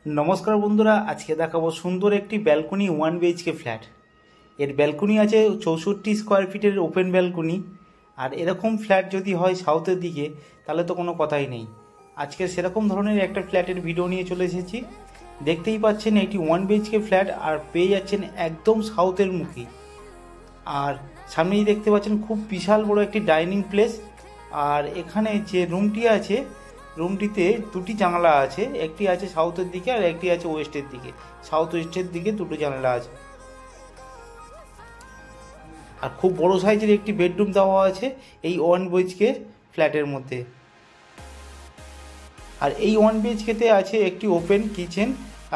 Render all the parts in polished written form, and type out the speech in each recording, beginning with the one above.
नमस्कार बंधुरा आज के देखाबो सुंदर एक बैलकनी 1 BHK फ्लैट। एर बैलकनी आछे 64 स्क्वायर फिटर ओपेन बैलकनी और एरकम फ्लैट यदि हय साउथेर दिके ताहले तो कोनो कथाई नेই। आजके सेरकम धरनेर एकटा फ्लैटेर भिडियो निये चले एसेछि। देखतेई पाच्छेन एटी 1 BHK फ्लैट और पेये जाच्छेन एकदम साउथेर मुखी। और सामनेई देखते पाच्छेन खूब विशाल बड़ो एकटी डाइनिंग प्लेस। और एखाने जे रूमटी आछे रूमटीते दुटी জানালা আছে, একটি আছে সাউথের দিকে আর একটি আছে ওয়েস্টের দিকে। সাউথ ওয়েস্টের দিকে দুটো জানালা আছে আর খুব বড় সাইজের একটি বেডরুম দেওয়া আছে এই 1 BHK ফ্ল্যাটের মধ্যে। আর এই 1 BHK তে আছে একটি ওপেন কিচেন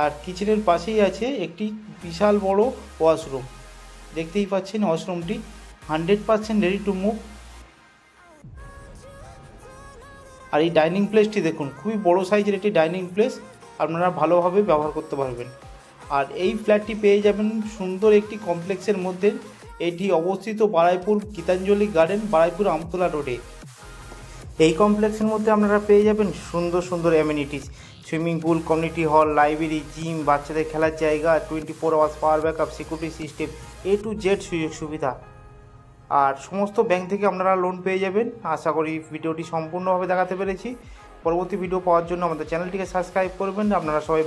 আর কিচেনের পাশেই আছে একটি বিশাল বড় ওয়াশরুম। দেখতেই পাচ্ছেন ওয়াশরুমটি 100% রেডি টু মুভ। और ये डाइनिंग प्लेसटी देखुन खूब बड़ो साइजर एक डाइनिंग प्लेस आपनारा भालोभाबे व्यवहार करते पारबेन। और ये फ्लैटटी पेये जाबेन सुंदर एक कमप्लेक्सर मध्य। एटी अवस्थित बाराईपुर गीतांजलि गार्डन बाराईपुर আমতলা रोडे। এই কমপ্লেক্সের মধ্যে আপনারা পেয়ে যাবেন সুন্দর সুন্দর amenities, swimming pool, community hall, library, gym, বাচ্চাদের খেলার জায়গা, 24 hours power backup, security system, A to Z সুযোগ সুবিধা। আর সমস্ত ব্যাংক থেকে আপনারা লোন পেয়ে যাবেন। আশা করি ভিডিওটি সম্পূর্ণভাবে দেখাতে পেরেছি। পরবর্তী ভিডিও পাওয়ার জন্য আমাদের চ্যানেলটিকে সাবস্ক্রাইব করবেন। আপনারা সবাই